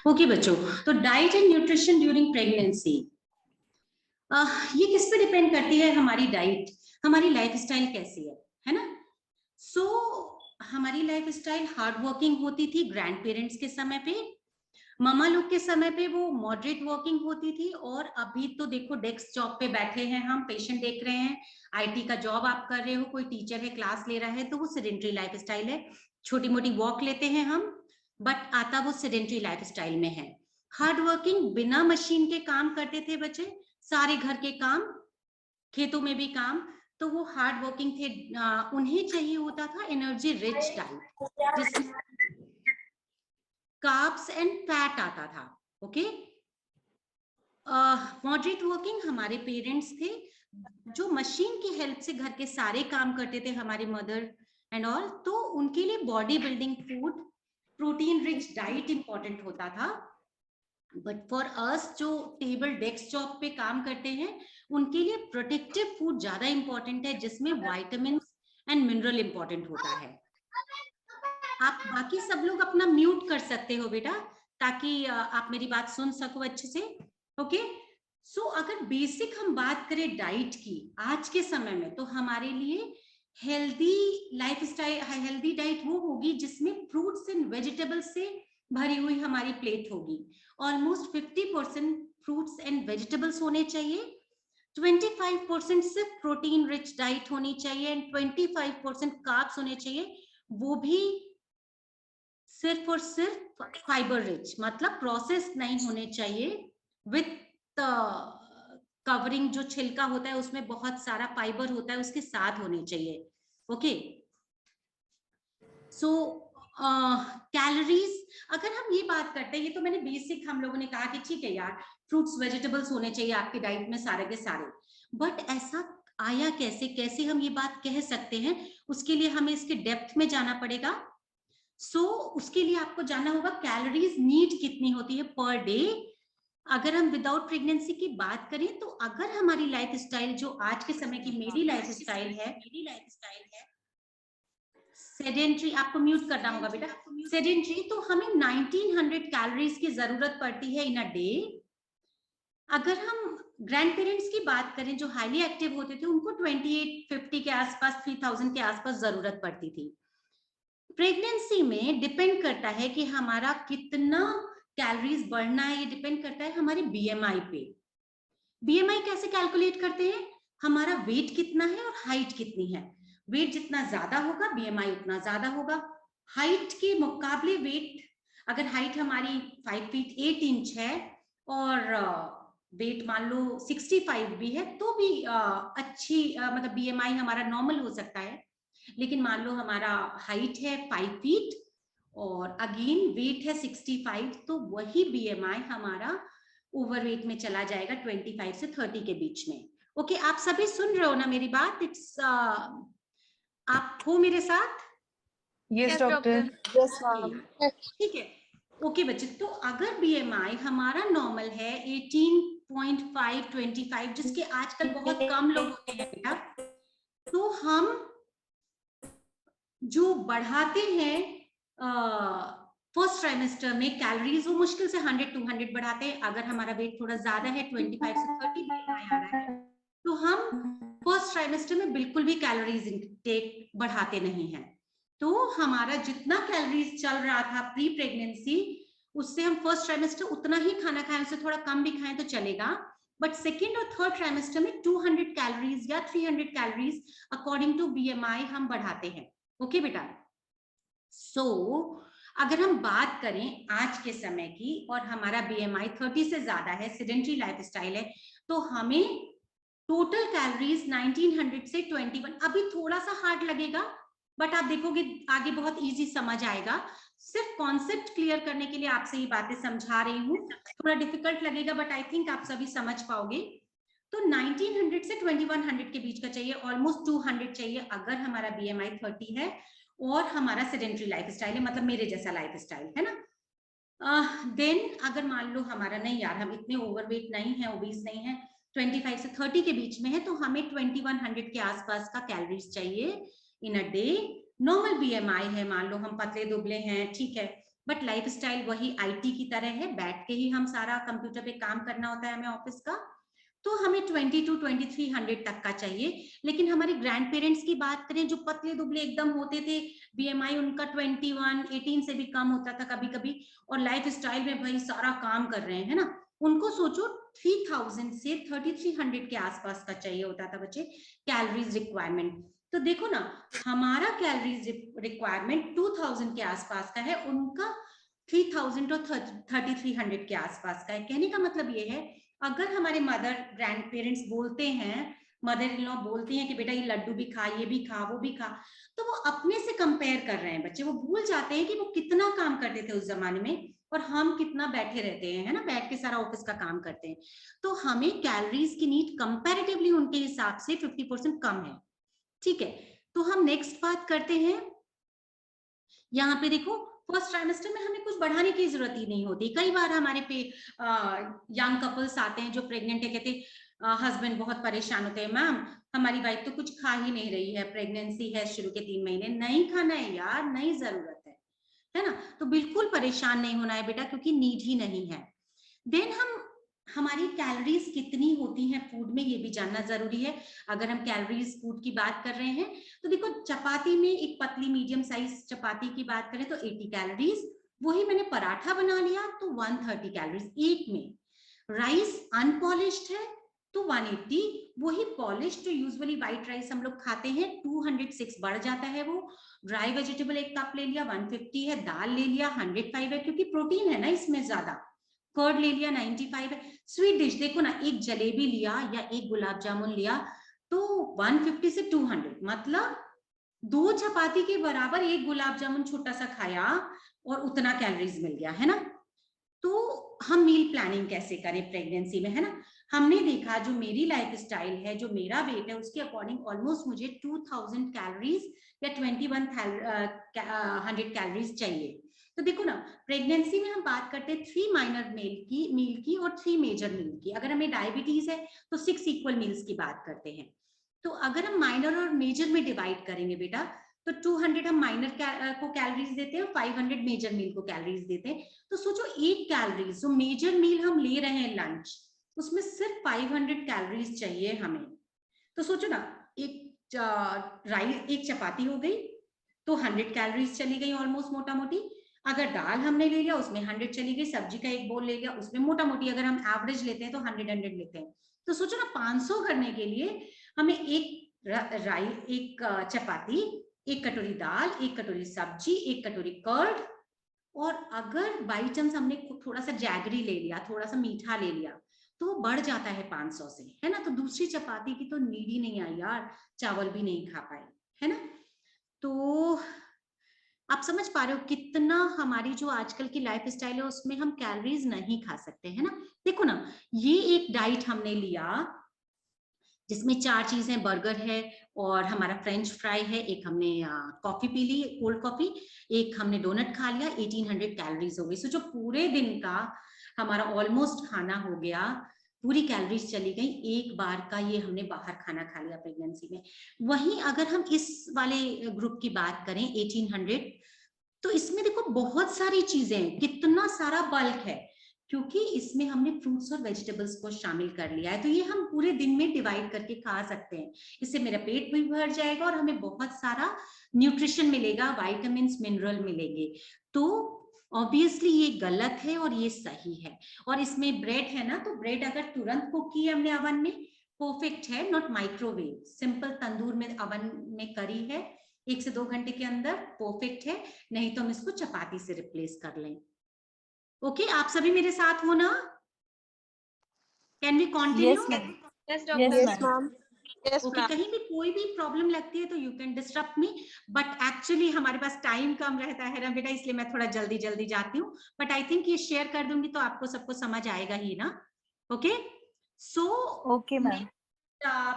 Okay बच्चों, तो diet and nutrition during pregnancy, ये किस पे डिपेंड करती है? हमारी डाइट, हमारी लाइफस्टाइल कैसी है ना? सो हमारी लाइफस्टाइल हार्ड वर्किंग होती थी ग्रैंड पेरेंट्स के समय पे, मामा लोग के समय पे वो मॉडरेट वर्किंग होती थी, और अभी तो देखो डेस्क जॉब पे बैठे हैं, हम पेशेंट देख रहे हैं, आईटी का जॉब आप कर रहे हो, कोई टीचर है क्लास ले रहा है, तो वो सेडेंटरी लाइफस्टाइल है। छोटी मोटी वॉक लेते हैं हम, बट आता वो सेडेंटरी लाइफस्टाइल में है। हार्ड वर्किंग बिना मशीन के काम करते थे बच्चे, सारे घर के काम, खेतों में भी काम, तो वो हार्ड वर्किंग थे। उन्हें चाहिए होता था एनर्जी रिच डाइट जिसमें कार्ब्स एंड फैट आता था। ओके, मॉडरेट वर्किंग हमारे पेरेंट्स थे जो मशीन की हेल्प से घर के सारे काम करते थे, हमारे मदर एंड ऑल, तो उनके लिए body building food, protein rich diet important होता था। बट फॉर अस जो टेबल डेस्क जॉब पे काम करते हैं, उनके लिए प्रोटेक्टिव फूड ज्यादा इंपॉर्टेंट है, जिसमें वाइटामिन एंड मिनरल इंपॉर्टेंट होता है। आप बाकी सब लोग अपना म्यूट कर सकते हो बेटा, ताकि आप मेरी बात सुन सको अच्छे से। ओके, सो अगर बेसिक हम बात करें डाइट की आज के समय में, तो हमारे लिए हेल्दी लाइफस्टाइल, हेल्दी डाइट वो होगी जिसमें फ्रूट्स एंड वेजिटेबल्स से भरी हुई हमारी प्लेट होगी। ऑलमोस्ट 50% फ्रूट्स एंड वेजिटेबल्स होने चाहिए, 25% सिर्फ प्रोटीन रिच डाइट होनी चाहिए, एंड 25% कार्ब्स होने चाहिए, वो भी सिर्फ और सिर्फ फाइबर रिच, मतलब प्रोसेस नहीं होने चाहिए, विथ कवरिंग जो छिलका होता है उसमें बहुत सारा फाइबर होता है, उसके साथ होने चाहिए। ओके, सो कैलोरीज, अगर हम ये बात करते हैं, ये तो मैंने बेसिक हम लोगों ने कहा कि ठीक है यार, फ्रूट्स वेजिटेबल्स होने चाहिए आपकी डाइट में सारे के सारे, बट ऐसा आया कैसे? कैसे हम ये बात कह सकते हैं? उसके लिए हमें इसके डेप्थ में जाना पड़ेगा। उसके लिए आपको जानना होगा कैलोरीज नीड कितनी होती है पर डे। अगर हम विदाउट प्रेगनेंसी की बात करें, तो अगर हमारी लाइफस्टाइल जो आज के समय की मेरी लाइफस्टाइल है सेडेंट्री, आपको म्यूट करना होगा बेटा, सेडेंट्री, तो हमें 1900 कैलोरीज की जरूरत पड़ती है इन अ डे। अगर हम ग्रैंड पेरेंट्स की बात करें जो हाईली एक्टिव होते थे, उनको 2850 के आसपास, 3000 के आसपास जरूरत पड़ती थी। प्रेगनेंसी में डिपेंड करता है कि हमारा कितना कैलोरीज बढ़ना है, ये डिपेंड करता है हमारे बीएमआई पे। बीएमआई कैसे कैलकुलेट करते हैं? हमारा वेट कितना है और हाइट कितनी है। वेट जितना ज्यादा होगा बीएमआई उतना ज्यादा होगा। हाइट के मुकाबले वेट, अगर हाइट हमारी 5 फीट 8 इंच है और वेट मान लो 65 भी है, तो भी अच्छी मतलब बीएमआई हमारा नॉर्मल हो सकता है। लेकिन मान लो हमारा हाइट है 5 फीट और अगेन वेट है 65, तो वही बीएमआई हमारा ओवरवेट में चला जाएगा 25 से 30 के बीच में। ओके, आप सभी सुन रहे हो ना मेरी बात? इट्स आप हो मेरे साथ? Yes doctor. Yes ma'am. ठीक है। ओके बच्चे, तो अगर बीएमआई हमारा नॉर्मल है 18.5 25, जिसके आजकल बहुत कम लोग होते हैं बेटा, तो हम जो बढ़ाते हैं फर्स्ट ट्राइमेस्टर में कैलोरीज, वो मुश्किल से 100-200 बढ़ाते हैं। अगर हमारा वेट थोड़ा ज्यादा है, 25 से 30 बीएमआई आ रहा है, तो हम फर्स्ट ट्राइमेस्टर में बिल्कुल भी कैलोरीज इंटेक बढ़ाते नहीं हैं। तो हमारा जितना कैलोरीज चल रहा था प्री प्रेगनेंसी, उससे हम फर्स्ट ट्राइमेस्टर उतना ही खाना खाएं, उससे थोड़ा कम भी खाएं तो चलेगा, बट सेकेंड और थर्ड ट्राइमेस्टर में 200 कैलोरीज या 300 कैलोरीज अकॉर्डिंग टू बीएमआई हम बढ़ाते हैं। ओके बेटा, अगर हम बात करें आज के समय की और हमारा बीएमआई 30 से ज्यादा है, सेडेंटरी लाइफस्टाइल है, तो हमें टोटल कैलोरीज 1900 से 21, अभी थोड़ा सा हार्ड लगेगा, बट आप देखोगे आगे बहुत इजी समझ आएगा। सिर्फ कॉन्सेप्ट क्लियर करने के लिए आपसे ये बातें समझा रही हूँ, थोड़ा डिफिकल्ट लगेगा बट आई थिंक आप सभी समझ पाओगे। तो 1900 से 2100 के बीच का चाहिए, ऑलमोस्ट 200 चाहिए अगर हमारा बीएमआई 30 है और हमारा सेडेंटरी लाइफस्टाइल है, मतलब मेरे जैसा लाइफस्टाइल है ना। देन अगर मान लो हमारा नहीं यार, हम इतने ओवरवेट नहीं है, ओबीस नहीं है, 25 से 30 के बीच में है, तो हमें 2100 के आसपास का कैलोरीज चाहिए इन अ डे। नॉर्मल बीएमआई है, मान लो हम पतले दुबले हैं, ठीक है, बट लाइफस्टाइल वही आईटी की तरह है, बैठ के ही हम सारा कंप्यूटर पे काम करना होता है हमें ऑफिस का। तो हमें 22 to 2300 तक का चाहिए। लेकिन हमारे ग्रैंड पेरेंट्स की बात करें जो पतले दुबले एकदम होते थे, बीएमआई उनका 21, 18 से भी कम होता था कभी कभी, और लाइफ स्टाइल में भाई सारा काम कर रहे हैं ना, उनको सोचो 3000 से 3300 के आसपास का चाहिए होता था बच्चे कैलोरीज रिक्वायरमेंट। तो देखो ना, हमारा कैलोरीज रिक्वायरमेंट 2000 के आसपास का है, उनका 3000 और 3300 के आसपास का है। कहने का मतलब ये है, अगर हमारे मदर ग्रैंड पेरेंट्स बोलते हैं, मदर इन लॉ बोलती हैं कि बेटा ये लड्डू भी खा, ये भी खा, वो भी खा, तो वो अपने से कंपेयर कर रहे हैं बच्चे। वो भूल जाते हैं कि वो कितना काम करते थे उस जमाने में और हम कितना बैठे रहते हैं, है ना, बैठ के सारा ऑफिस का काम करते हैं। तो हमें कैलोरीज की नीड कंपैरेटिवली उनके हिसाब से 50% कम है। ठीक है, तो हम नेक्स्ट बात करते हैं। यहाँ पे देखो, फर्स्ट ट्राइमेस्टर में हमें कुछ बढ़ाने की जरूरत ही नहीं होती। कई बार हमारे पे यंग कपल्स आते हैं जो प्रेग्नेंट है, कहते हस्बैंड बहुत परेशान होते हैं, मैम हमारी वाइफ तो कुछ खा ही नहीं रही है, प्रेगनेंसी है शुरू के 3 महीने, नहीं खाना है यार, नहीं जरूरत है ना। तो बिल्कुल परेशान नहीं होना है बेटा, क्योंकि नीड ही नहीं है। देन हमारी कैलोरीज कितनी होती हैं फूड में, ये भी जानना जरूरी है। अगर हम कैलोरीज फूड की बात कर रहे हैं तो देखो, चपाती में एक पतली मीडियम साइज चपाती की बात करें तो 80 कैलोरीज, वही मैंने पराठा बना लिया तो 130 कैलोरीज एक में। राइस अनपॉलिश्ड है तो 180, वही पॉलिश्ड जो यूजुअली व्हाइट राइस हम लोग खाते हैं 206 बढ़ जाता है वो। ड्राई वेजिटेबल एक कप ले लिया 150 है, दाल ले लिया 105 है क्योंकि प्रोटीन है ना इसमें ज्यादा, कर्ड ले लिया 95 है। स्वीट डिश देखो ना, एक जलेबी लिया या एक गुलाब जामुन लिया तो 150 से 200, मतलब 2 चपाती के बराबर एक गुलाब जामुन छोटा सा खाया और उतना कैलोरीज मिल गया, है ना। तो हम मील प्लानिंग कैसे करें प्रेगनेंसी में, है ना। हमने देखा जो मेरी लाइफ स्टाइल है, जो मेरा वेट है, उसके अकॉर्डिंग ऑलमोस्ट मुझे 2000 कैलोरीज या 2100 कैलोरीज चाहिए। तो देखो ना, प्रेगनेंसी में हम बात करते हैं 3 माइनर मील की और 3 मेजर मील की। अगर हमें डायबिटीज है तो 6 इक्वल मील्स की बात करते हैं। तो अगर हम माइनर और मेजर में डिवाइड करेंगे बेटा, तो 200 हम माइनर को कैलोरीज देते हैं, 500 मेजर मील को कैलोरीज देते हैं। तो सोचो एक कैलोरीज जो मेजर मील हम ले रहे हैं लंच, उसमें सिर्फ 500 कैलोरीज चाहिए हमें। तो सोचो ना, एक चपाती हो गई तो 100 कैलोरीज चली गई ऑलमोस्ट मोटा मोटी। अगर दाल हमने ले लिया उसमें 100 चली गई, सब्जी का एक बोल ले लिया उसमें मोटा मोटी अगर हम एवरेज लेते हैं तो 100 लेते हैं। तो सोचो ना, 500 करने के लिए हमें एक चपाती, एक कटोरी दाल, एक कटोरी सब्जी, एक कटोरी कर्ड, और अगर बाई चांस हमने थोड़ा सा जैगरी ले लिया, थोड़ा सा मीठा ले लिया, तो बढ़ जाता है 500 से, है ना। तो दूसरी चपाती की तो नीड ही नहीं आई यार, चावल भी नहीं खा पाए, है ना। तो आप समझ पा रहे हो कितना हमारी जो आजकल की लाइफ स्टाइल है उसमें हम कैलोरीज नहीं खा सकते, है ना। देखो ना, ये एक डाइट हमने लिया जिसमें 4 चीजें, बर्गर है और हमारा फ्रेंच फ्राई है, एक हमने कॉफी पी ली कोल्ड कॉफी, एक हमने डोनट खा लिया, 1800 कैलोरीज हो गई। सो जो पूरे दिन का हमारा ऑलमोस्ट खाना हो गया, पूरी कैलोरीज चली गई, एक बार का ये हमने बाहर खाना खा लिया प्रेगनेंसी में। वहीं अगर हम इस वाले ग्रुप की बात करें 1800, तो इसमें देखो बहुत सारी चीजें, कितना सारा बल्क है, क्योंकि इसमें हमने फ्रूट्स और वेजिटेबल्स को शामिल कर लिया है। तो ये हम पूरे दिन में डिवाइड करके खा सकते हैं, इससे मेरा पेट भी भर जाएगा और हमें बहुत सारा न्यूट्रिशन मिलेगा, विटामिन्स मिनरल मिलेंगे। तो ऑब्वियसली ये गलत है और ये सही है। और इसमें ब्रेड है ना, तो ब्रेड अगर तुरंत कुक की हमने अवन में, परफेक्ट है, नॉट माइक्रोवेव, सिंपल तंदूर में अवन में करी है 1 से 2 घंटे के अंदर, परफेक्ट है। नहीं तो हम इसको चपाती से रिप्लेस कर लें। ओके, आप सभी मेरे साथ हो ना? Can we continue? Yes, ma'am. Okay, कहीं भी कोई भी प्रॉब्लम लगती है तो you can disturb me, but actually हमारे पास टाइम कम रहता है ना बेटा, इसलिए मैं थोड़ा जल्दी जल्दी जाती हूँ। बट आई थिंक ये शेयर कर दूंगी तो आपको सबको समझ आएगा ही ना। ओके, सो Okay, ma'am.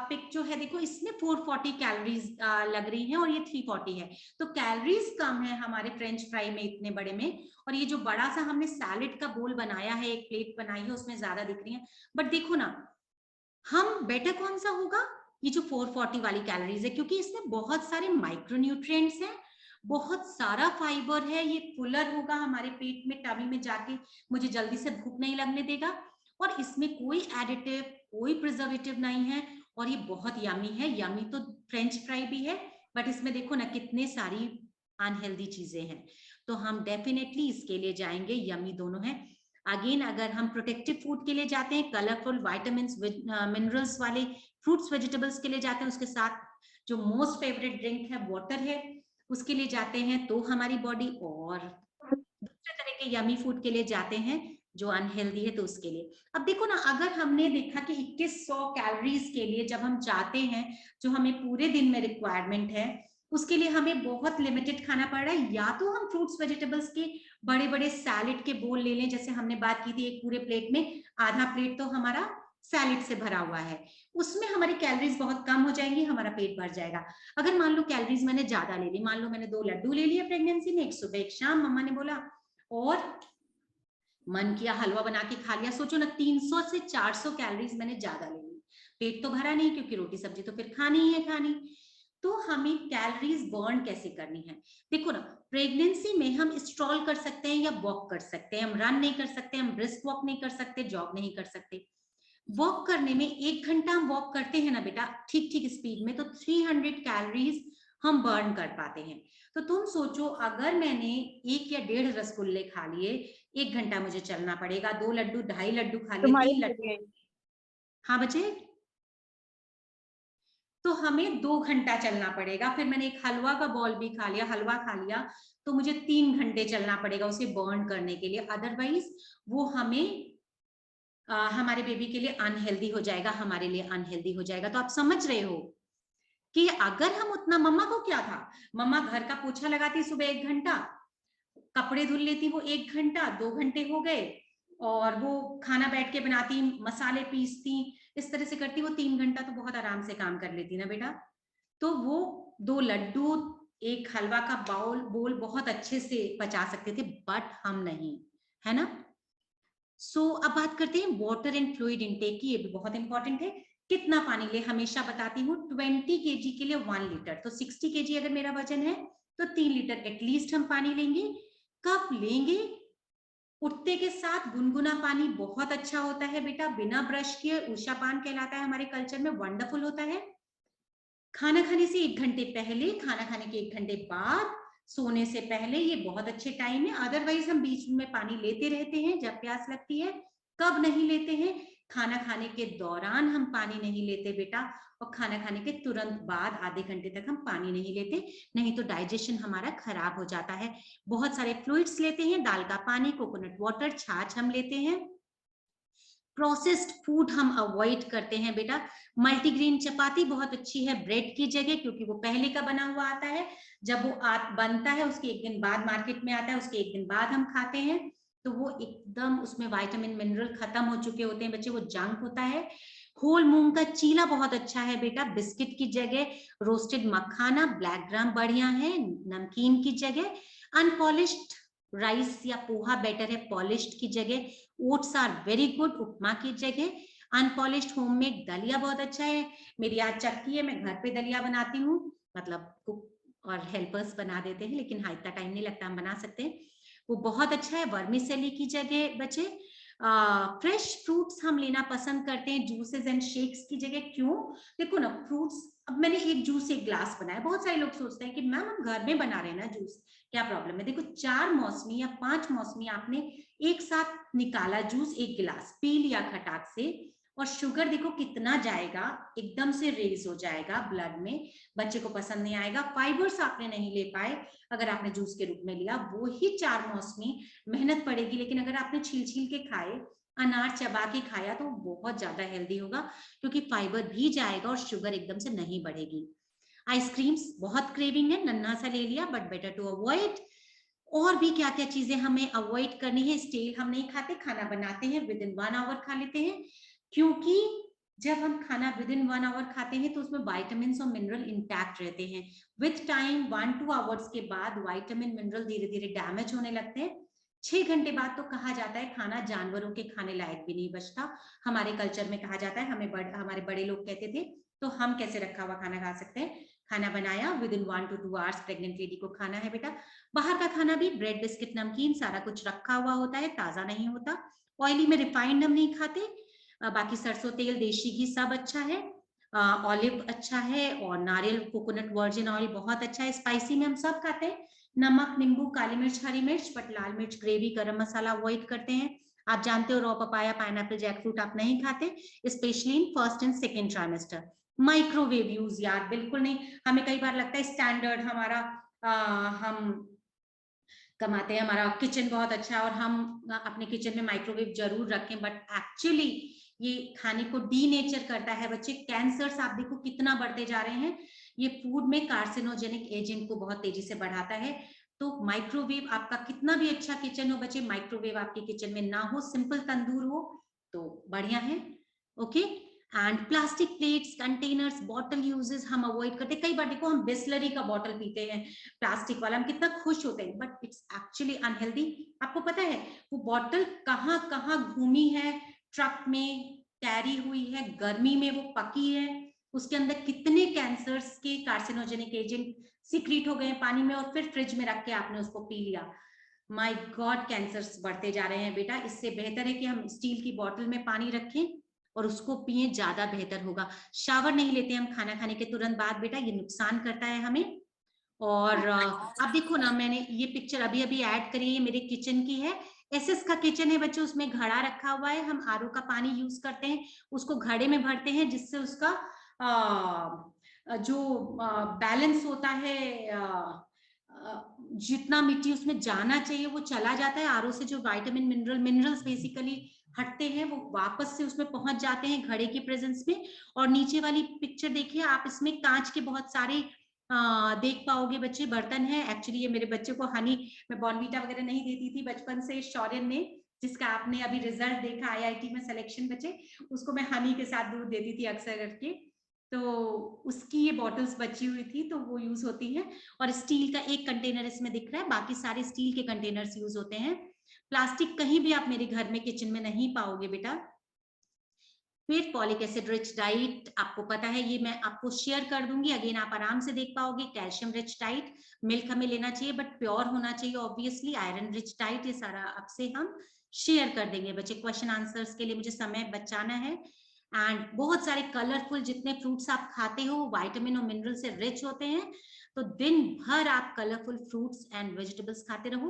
पिक जो है देखो, इसमें 440 कैलोरीज लग रही हैं और ये 340 है, तो कैलोरीज कम है हमारे फ्रेंच फ्राई में इतने बड़े में। और ये जो बड़ा सा हमने सैलेड का बोल बनाया है, एक प्लेट बनाई है, उसमें ज्यादा दिख रही है। बट देखो ना, हम बेटर कौन सा होगा, ये जो 440 वाली कैलोरीज है, क्योंकि इसमें बहुत सारे माइक्रोन्यूट्रिएंट्स हैं, बहुत सारा फाइबर है, ये फुलर होगा हमारे पेट में, टमी में जाके मुझे जल्दी से भूख नहीं लगने देगा, और इसमें कोई एडिटिव, कोई प्रिजर्वेटिव नहीं है, और ये बहुत यमी है। यमी तो फ्रेंच फ्राई भी है, बट इसमें देखो ना कितने सारी अनहेल्दी चीजें हैं। तो हम डेफिनेटली इसके लिए जाएंगे, यमी दोनों है। अगेन अगर हम प्रोटेक्टिव फूड के लिए जाते हैं, कलरफुल विटामिन मिनरल्स वाले फ्रूट्स वेजिटेबल्स के लिए जाते हैं, उसके साथ जो मोस्ट फेवरेट ड्रिंक है वाटर है, उसके लिए जाते हैं, तो हमारी बॉडी, और दूसरे तरह के यमी फूड के लिए जाते हैं जो अनहेल्दी है, तो उसके लिए। अब देखो ना, अगर हमने देखा कि 2100 कैलोरीज के लिए जब हम चाहते हैं, जो हमें पूरे दिन में रिक्वायरमेंट है, उसके लिए हमें बहुत लिमिटेड खाना पड़ रहा है। या तो हम फ्रूट्स वेजिटेबल्स के बड़े बड़े सैलेड के बोल ले लें, जैसे हमने बात की थी, एक पूरे प्लेट में आधा प्लेट तो हमारा सैलेड से भरा हुआ है, उसमें हमारी कैलोरीज बहुत कम हो जाएंगी, हमारा पेट भर जाएगा। अगर मान लो कैलोरीज मैंने ज्यादा ले ली, मान लो मैंने 2 लड्डू ले लिए प्रेगनेंसी में, एक सुबह एक शाम, मम्मा ने बोला, और मन किया हलवा बना के खा लिया, सोचो ना 300 से 400 कैलोरीज मैंने ज्यादा ले ली, पेट तो भरा नहीं, क्योंकि रोटी सब्जी तो फिर खानी ही है खानी। तो हमें कैलोरीज बर्न कैसे करनी है? देखो ना, प्रेगनेंसी में हम स्ट्रॉल कर सकते हैं या वॉक कर सकते हैं, हम रन नहीं कर सकते, हम ब्रिस्क वॉक नहीं कर सकते, जॉग नहीं कर सकते। वॉक करने में 1 घंटा हम वॉक करते हैं ना बेटा, ठीक ठीक स्पीड में, तो 300 कैलोरीज हम बर्न कर पाते हैं। तो तुम सोचो, अगर मैंने 1 या 1.5 रसगुल्ले खा लिए, 1 घंटा मुझे चलना पड़ेगा, 2 लड्डू, 2.5 लड्डू खा लिए, 3 लड्डू, हाँ बच्चे, तो हमें 2 घंटा चलना पड़ेगा। फिर मैंने एक हलवा का बॉल भी खा लिया, हलवा खा लिया, तो मुझे 3 घंटे चलना पड़ेगा उसे बर्न करने के लिए, अदरवाइज वो हमें हमारे बेबी के लिए अनहेल्दी हो जाएगा, हमारे लिए अनहेल्दी हो जाएगा। तो आप समझ रहे हो कि अगर हम उतना, मम्मा को क्या था, मम्मा घर का पोछा लगाती सुबह 1 घंटा, कपड़े धुल लेती वो 1 घंटा, 2 घंटे हो गए, और वो खाना बैठ के बनाती, मसाले पीसती, इस तरह से करती, वो 3 घंटा तो बहुत आराम से काम कर लेती ना बेटा। तो वो 2 लड्डू, एक हलवा का बोल बहुत अच्छे से पचा सकते थे, बट हम नहीं, है ना। सो अब बात करते हैं वाटर एंड फ्लूइड इनटेक की, ये भी बहुत इंपॉर्टेंट है। कितना पानी ले, हमेशा बताती हूँ 20 केजी के लिए 1 लीटर, तो 60 केजी अगर मेरा वजन है तो 3 लीटर एटलीस्ट हम पानी लेंगे। कब लेंगे? उठते के साथ गुनगुना पानी बहुत अच्छा होता है बेटा, बिना ब्रश किए, उषा पान कहलाता है हमारे कल्चर में, वंडरफुल होता है। खाना खाने से 1 घंटे पहले, खाना खाने के 1 घंटे बाद, सोने से पहले, ये बहुत अच्छे टाइम है। अदरवाइज हम बीच में पानी लेते रहते हैं जब प्यास लगती है। कब नहीं लेते हैं? खाना खाने के दौरान हम पानी नहीं लेते बेटा, और खाना खाने के तुरंत बाद आधे घंटे तक हम पानी नहीं लेते, नहीं तो डाइजेशन हमारा खराब हो जाता है। बहुत सारे फ्लूइड्स लेते हैं, दाल का पानी, कोकोनट वाटर, छाछ हम लेते हैं। प्रोसेस्ड फूड हम अवॉइड करते हैं बेटा। मल्टीग्रेन चपाती बहुत अच्छी है ब्रेड की जगह, क्योंकि वो पहले का बना हुआ आता है, जब वो बनता है उसके 1 दिन बाद मार्केट में आता है, उसके 1 दिन बाद हम खाते हैं, तो वो एकदम उसमें विटामिन मिनरल खत्म हो चुके होते हैं बच्चे, वो जंक होता है। होल मूंग का चीला बहुत अच्छा है बेटा बिस्किट की जगह। रोस्टेड मखाना, ब्लैक ग्राम बढ़िया है नमकीन की जगह। अनपॉलिश्ड राइस या पोहा बेटर है पॉलिश्ड की जगह। ओट्स आर वेरी गुड उपमा की जगह। अनपॉलिश्ड होममेड दलिया बहुत अच्छा है, मेरी आज चक्की है, मैं घर पे दलिया बनाती हूँ, मतलब कुक और हेल्पर्स बना देते हैं, लेकिन हाँ इतना टाइम नहीं लगता, हम बना सकते हैं, वो बहुत अच्छा है। वर्मिसेली की जगह बचे। फ्रेश फ्रूट्स हम लेना पसंद करते हैं जूसेस एंड शेक्स की जगह। क्यों? देखो ना फ्रूट्स, अब मैंने एक जूस एक ग्लास बनाया, बहुत सारे लोग सोचते हैं कि मैम हम घर में बना रहे हैं ना जूस, क्या प्रॉब्लम है? देखो 4 मौसमी या 5 मौसमी आपने एक साथ निकाला, जूस 1 गिलास पी लिया खटाक से, और शुगर देखो कितना जाएगा, एकदम से रेज हो जाएगा ब्लड में, बच्चे को पसंद नहीं आएगा। फाइबर्स आपने नहीं ले पाए अगर आपने जूस के रूप में लिया, वो ही 4 मौसमी मेहनत पड़ेगी, लेकिन अगर आपने छील छील के खाए, अनार चबा के खाया, तो बहुत ज्यादा हेल्दी होगा, क्योंकि फाइबर भी जाएगा और शुगर एकदम से नहीं बढ़ेगी। आइसक्रीम्स बहुत क्रेविंग है, नन्हा सा ले लिया, बट बेटर टू अवॉइड। और भी क्या क्या चीजें हमें अवॉइड करनी है? स्टील हम नहीं खाते, खाना बनाते हैं विद इन 1 आवर खा लेते हैं, क्योंकि जब हम खाना विद इन 1 आवर खाते हैं तो उसमें वाइटामिन और मिनरल इंटैक्ट रहते हैं। विथ टाइम 1-2 आवर्स के बाद वाइटामिन मिनरल धीरे धीरे डैमेज होने लगते हैं। 6 घंटे बाद तो कहा जाता है खाना जानवरों के खाने लायक भी नहीं बचता। हमारे कल्चर में कहा जाता है, हमारे बड़े लोग कहते थे, तो हम कैसे रखा हुआ खाना खा सकते हैं? खाना बनाया, with in 1 to 2 hours pregnant lady को खाना है बेटा। बाहर का खाना भी ब्रेड बिस्किट नमकीन सारा कुछ रखा हुआ होता है, ताजा नहीं होता। ऑयली में रिफाइंड हम नहीं खाते, बाकी सरसों तेल देशी घी सब अच्छा है, ऑलिव अच्छा है, और नारियल कोकोनट वर्जिन ऑयल बहुत अच्छा है। स्पाइसी में हम सब खाते हैं, नमक नींबू काली मिर्च हरी मिर्च, बट लाल मिर्च ग्रेवी गरम मसाला अवॉइड करते हैं। आप जानते हो रॉ पपाया पाइनएप्पल जैकफ्रूट आप नहीं खाते, specially in first and second trimester. Microwave use यार बिल्कुल नहीं। हमें कई बार लगता है स्टैंडर्ड हमारा हम कमाते हैं, हमारा किचन बहुत अच्छा है और हम अपने किचन में माइक्रोवेव जरूर रखें, बट एक्चुअली ये खाने को डीनेचर करता है बच्चे। कैंसर्स आप देखो कितना बढ़ते जा रहे हैं, ये फूड में कार्सिनोजेनिक एजेंट को बहुत तेजी से बढ़ाता है। तो माइक्रोवेव आपका कितना भी अच्छा किचन हो बच्चे, माइक्रोवेव आपके किचन में ना हो, सिंपल तंदूर हो तो बढ़िया है। Okay, and plastic plates containers bottle uses हम अवॉइड करते हैं। कई बार देखो हम बिस्लरी का बॉटल पीते हैं प्लास्टिक वाला, हम कितना खुश होते हैं, बट इट्स एक्चुअली अनहेल्दी। आपको पता है वो बॉटल कहाँ कहाँ घूमी है, ट्रक में कैरी हुई है, गर्मी में वो पकी है, उसके अंदर कितने कैंसर्स के कार्सिनोजेनिक एजेंट सीक्रेट हो गए हैं पानी में, और फिर फ्रिज में रख के आपने उसको पी लिया। माय गॉड, कैंसर्स बढ़ते जा रहे हैं बेटा। इससे बेहतर है कि हम स्टील की बॉटल में पानी रखें और उसको पिए, ज्यादा बेहतर होगा। शावर नहीं लेते हम खाना खाने के तुरंत बाद बेटा, ये नुकसान करता है हमें। और आप देखो ना, मैंने ये पिक्चर अभी अभी ऐड करी है, मेरे किचन की है। एसएस का किचन है बच्चों, उसमें घड़ा रखा हुआ है, हम आरओ का पानी यूज करते हैं, उसको घड़े में भरते हैं, जिससे उसका जो बैलेंस होता है, जितना मिट्टी उसमें जाना चाहिए वो चला जाता है। आरओ से जो विटामिन मिनरल्स बेसिकली हटते हैं वो वापस से उसमें पहुंच जाते हैं घड़े के प्रेजेंस में। और नीचे वाली पिक्चर देखिए आप, इसमें कांच के बहुत सारे देख पाओगे बच्चे बर्तन है। एक्चुअली ये मेरे बच्चे को हनी, मैं बॉर्नवीटा वगैरह नहीं देती थी बचपन से, शौर्यन ने जिसका आपने अभी रिजल्ट देखा आईआईटी में सिलेक्शन बच्चे, उसको मैं हनी के साथ दूध देती थी अक्सर करके, तो उसकी ये बॉटल्स बची हुई थी तो वो यूज होती है। और स्टील का एक कंटेनर इसमें दिख रहा है, बाकी सारे स्टील के कंटेनर्स यूज होते हैं। प्लास्टिक कहीं भी आप मेरे घर में किचन में नहीं पाओगे बेटा। फिर फॉलिक एसिड रिच डाइट, आपको पता है ये मैं आपको शेयर कर दूंगी, अगेन आप आराम से देख पाओगे। कैल्शियम रिच डाइट, मिल्क हमें लेना चाहिए बट प्योर होना चाहिए ऑब्वियसली। आयरन रिच डाइट, ये सारा आपसे हम शेयर कर देंगे बच्चे। क्वेश्चन आंसर्स के लिए मुझे समय बचाना है। एंड बहुत सारे कलरफुल जितने फ्रूट्स आप खाते हो विटामिन और मिनरल से रिच होते हैं, तो दिन भर आप कलरफुल फ्रूट्स एंड वेजिटेबल्स खाते रहो।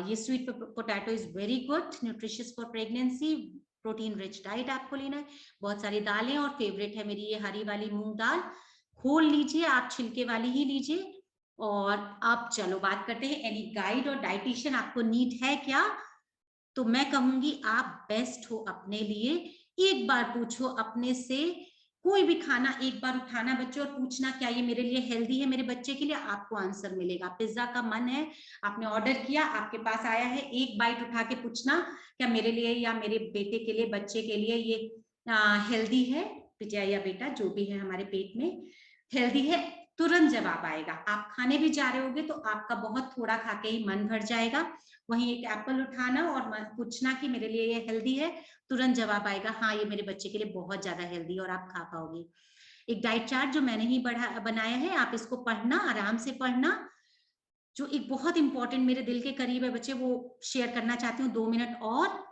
ये sweet potato is very good, nutritious for pregnancy. Protein rich diet आपको लेना है। बहुत सारी दालें, और फेवरेट है मेरी ये हरी वाली मूंग दाल, खोल लीजिए आप, छिलके वाली ही लीजिए। और अब चलो बात करते हैं, एनी गाइड और डाइटिशियन आपको नीड है क्या? तो मैं कहूंगी आप बेस्ट हो अपने लिए। एक बार पूछो अपने से, कोई भी खाना एक बार उठाना बच्चों और पूछना क्या ये मेरे लिए हेल्दी है, मेरे बच्चे के लिए, आपको आंसर मिलेगा। पिज्जा का मन है, आपने ऑर्डर किया, आपके पास आया है, एक बाइट उठा के पूछना क्या मेरे लिए या मेरे बेटे के लिए, बच्चे के लिए ये हेल्दी है, पिज्जा या बेटा जो भी है हमारे पेट में हेल्दी है, तुरंत जवाब आएगा। आप खाने भी जा रहे होगे तो आपका बहुत थोड़ा खा के ही मन भर जाएगा। वहीं एक एप्पल उठाना और पूछना कि मेरे लिए ये हेल्दी है, तुरंत जवाब आएगा हाँ ये मेरे बच्चे के लिए बहुत ज्यादा हेल्दी, और आप खा पाओगे। एक डाइट चार्ट जो मैंने ही बनाया है, आप इसको पढ़ना, आराम से पढ़ना। जो एक बहुत इंपॉर्टेंट मेरे दिल के करीब है बच्चे, वो शेयर करना चाहती हूँ 2 मिनट और।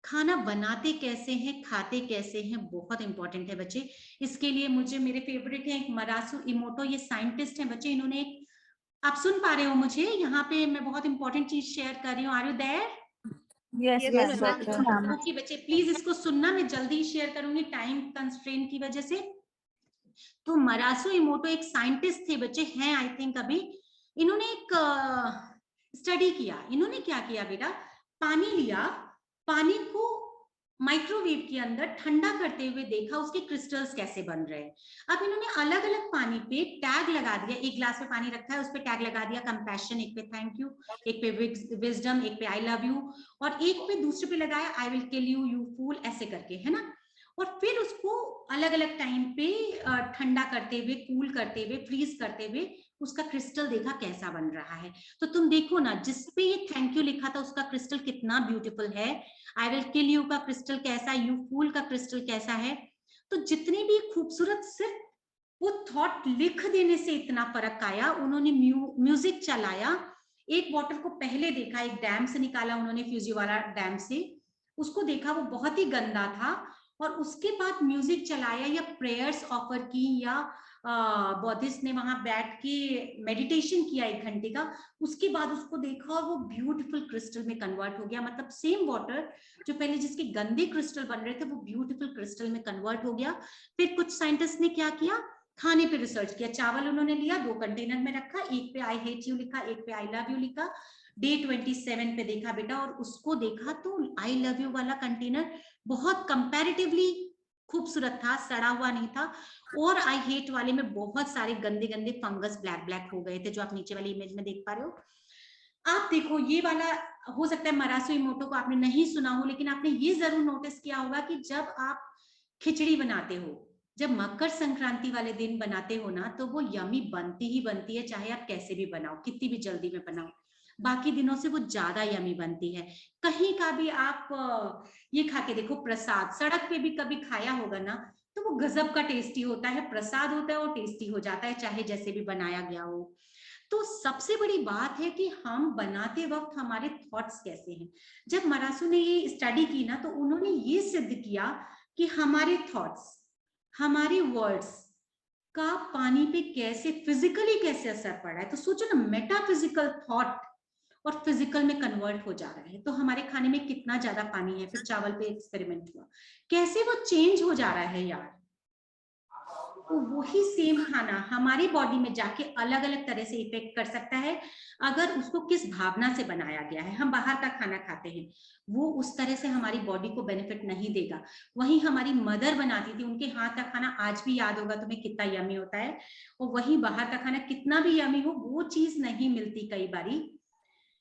खाना बनाते कैसे हैं, खाते कैसे हैं, बहुत इंपॉर्टेंट है बच्चे। इसके लिए मुझे मेरे फेवरेट है एक मरासु इमोटो, ये साइंटिस्ट हैं बच्चे, इन्होंने एक, आप सुन पा रहे हो मुझे? यहाँ पे मैं बहुत इंपॉर्टेंट चीज शेयर कर रही हूँ, are you there? Yes, doctor. Okay बच्चे प्लीज इसको सुनना, मैं जल्दी शेयर करूंगी टाइम कंस्ट्रेंट की वजह से। तो मरासु इमोटो एक साइंटिस्ट थे बच्चे, हैं आई थिंक अभी। इन्होंने एक स्टडी किया। इन्होंने क्या किया बेटा, पानी लिया, पानी को माइक्रोवेव के अंदर ठंडा करते हुए देखा उसके क्रिस्टल्स कैसे बन रहे हैं। अब इन्होंने अलग अलग पानी पे टैग लगा दिया, एक ग्लास में पानी रखा है उस पे टैग लगा दिया कंपैशन, एक पे थैंक यू, एक पे विजडम, एक पे आई लव यू, और एक पे दूसरे पे लगाया I will kill you, you fool, ऐसे करके, है ना। और फिर उसको अलग अलग टाइम पे ठंडा करते हुए, कूल करते हुए, फ्रीज करते हुए उसका क्रिस्टल देखा कैसा बन रहा है। तो तुम देखो ना, जिसपे ये थैंक यू लिखा था उसका क्रिस्टल कितना ब्यूटीफुल है, आई विल किल यू का क्रिस्टल कैसा, यू फूल का क्रिस्टल कैसा है। तो जितनी भी खूबसूरत सिर्फ वो थॉट लिख देने से इतना फर्क आया। उन्होंने म्यूजिक चलाया, एक वाटर को पहले देखा, एक डैम से निकाला उन्होंने, फ्यूजीवाला डैम से, उसको देखा वो बहुत ही गंदा था, और उसके बाद म्यूजिक चलाया या प्रेयर्स ऑफर की, या बौद्धिस्ट ने वहां बैठ के मेडिटेशन किया 1 घंटे का, उसके बाद उसको देखा और वो ब्यूटीफुल क्रिस्टल में कन्वर्ट हो गया। मतलब सेम वाटर जो पहले जिसके गंदे क्रिस्टल बन रहे थे वो ब्यूटीफुल क्रिस्टल में कन्वर्ट हो गया। फिर कुछ साइंटिस्ट ने क्या किया, खाने पे रिसर्च किया। चावल उन्होंने लिया, 2 कंटेनर में रखा, एक पे आई हेट यू लिखा, एक पे आई लव यू लिखा। डे 27 पे देखा बेटा, और उसको देखा तो आई लव यू वाला कंटेनर बहुत कंपैरेटिवली खूबसूरत था, सड़ा हुआ नहीं था, और आई हेट वाले में बहुत सारे गंदे गंदे फंगस ब्लैक ब्लैक हो गए थे, जो आप नीचे वाली इमेज में देख पा रहे हो। आप देखो ये वाला, हो सकता है मरासो इमोटो को आपने नहीं सुना हो, लेकिन आपने ये जरूर नोटिस किया होगा कि जब आप खिचड़ी बनाते हो, जब मकर संक्रांति वाले दिन बनाते हो ना, तो वो यमी बनती ही बनती है, चाहे आप कैसे भी बनाओ, कितनी भी जल्दी में बनाओ, बाकी दिनों से वो ज्यादा यमी बनती है। कहीं का भी आप ये खा के देखो, प्रसाद सड़क पे भी कभी खाया होगा ना, तो वो गजब का टेस्टी होता है, प्रसाद होता है वो टेस्टी हो जाता है, चाहे जैसे भी बनाया गया हो। तो सबसे बड़ी बात है कि हम बनाते वक्त हमारे थॉट्स कैसे हैं। जब मरासू ने ये स्टडी की ना, तो उन्होंने ये सिद्ध किया कि हमारे थॉट्स, हमारे वर्ड्स का पानी पे कैसे फिजिकली कैसे असर पड़ रहा है। तो सोचो ना, मेटाफिजिकल थॉट और फिजिकल में कन्वर्ट हो जा रहा है, तो हमारे खाने में कितना ज्यादा पानी है। फिर चावल पे एक्सपेरिमेंट हुआ, कैसे वो चेंज हो जा रहा है यार। तो वही सेम खाना हमारी बॉडी में जाके अलग अलग तरह से इफेक्ट कर सकता है, अगर उसको किस भावना से बनाया गया है। हम बाहर का खाना खाते हैं, वो उस तरह से हमारी बॉडी को बेनिफिट नहीं देगा। वही हमारी मदर बनाती थी, उनके हाथ का खाना आज भी याद होगा तुम्हें कितना यमी होता है, और वही बाहर का खाना कितना भी यमी हो, वो चीज नहीं मिलती कई बारी।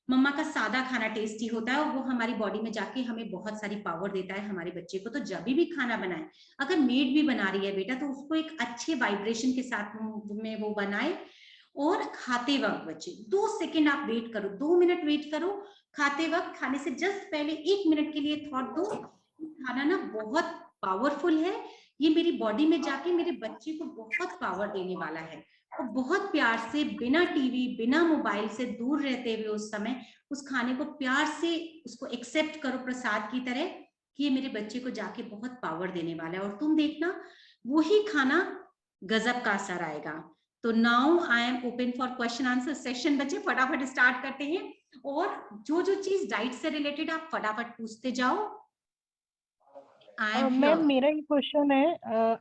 मम्मा का सादा खाना टेस्टी होता है, और वो हमारी बॉडी में जाके हमें बहुत सारी पावर देता है हमारे बच्चे को। तो जब भी खाना बनाए, अगर मेड भी बना रही है बेटा, तो उसको एक अच्छे वाइब्रेशन के साथ में वो बनाए, और खाते वक्त बच्चे 2 सेकेंड आप वेट करो, 2 मिनट वेट करो, खाते वक्त, खाने से जस्ट पहले 1 मिनट के लिए थॉट दो, खाना ना बहुत पावरफुल है, ये मेरी बॉडी में जाके मेरे बच्चे को बहुत पावर देने वाला है। और बहुत प्यार से, बिना टीवी बिना मोबाइल से दूर रहते हुए उस समय उस खाने को प्यार से उसको एक्सेप्ट करो प्रसाद की तरह, कि ये मेरे बच्चे को जाके बहुत पावर देने वाला है। और तुम देखना वही खाना गजब का असर आएगा। तो now I am open for question answer session. बच्चे फटाफट स्टार्ट करते हैं, और जो जो चीज डाइट से रिलेटेड आप फटाफट पूछते जाओ। मैम मेरा ये क्वेश्चन है,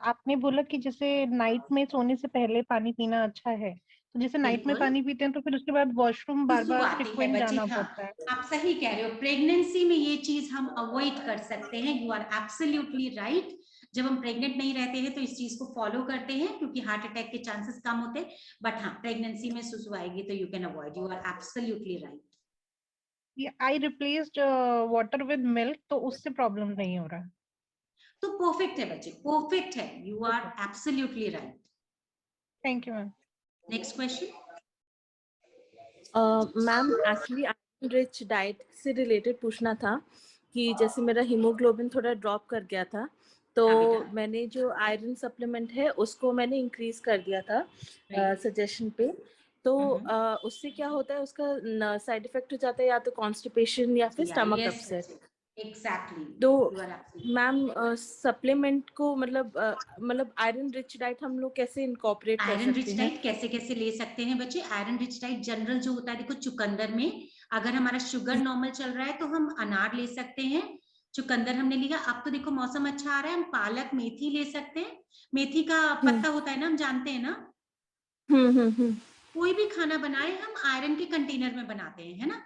आपने बोला कि जैसे नाइट में सोने से पहले पानी पीना अच्छा है, तो जैसे नाइट में पानी पीते हैं तो फिर उसके बाद वॉशरूम बार बार फ्रिक्वेंट जाना पड़ता है। आप सही कह रहे हो, प्रेगनेंसी में ये चीज हम अवॉइड कर सकते हैं। You are absolutely right. जब हम प्रेग्नेंट नहीं रहते हैं तो इस चीज को फॉलो करते हैं, क्योंकि हार्ट अटैक के चांसेस कम होते हैं। बट हाँ, प्रेगनेंसी में सुसु आएगी तो you can avoid. You are absolutely right. I replaced water with milk, तो उससे प्रॉब्लम नहीं हो रहा है। तो परफेक्ट है बच्चे, परफेक्ट है। You are absolutely right. Thank you ma'am. Next question. Ma'am actually iron rich diet से रिलेटेड पूछना था कि जैसे मेरा हीमोग्लोबिन थोड़ा ड्रॉप कर गया था, तो मैंने जो आयरन सप्लीमेंट है उसको मैंने इंक्रीज कर दिया था सजेशन पे। तो उससे क्या होता है, उसका साइड इफेक्ट हो जाता है या तो कॉन्स्टिपेशन या फिर स्टमक अपसेट। एग्जैक्टली। तो मैम सप्लीमेंट को मतलब आयरन रिच डाइट हम लोग कैसे इनकॉर्पोरेट कर सकते हैं? आयरन रिच डाइट कैसे कैसे ले सकते हैं बच्चे? आयरन रिच डाइट जनरल जो होता है, देखो चुकंदर में अगर हमारा शुगर नॉर्मल चल रहा है तो हम अनार ले सकते हैं, चुकंदर हमने लिया। अब तो देखो मौसम अच्छा आ रहा है, हम पालक मेथी ले सकते हैं। मेथी का पत्ता होता है ना, हम जानते हैं ना। कोई भी खाना बनाए हम आयरन के कंटेनर में बनाते हैं, है ना।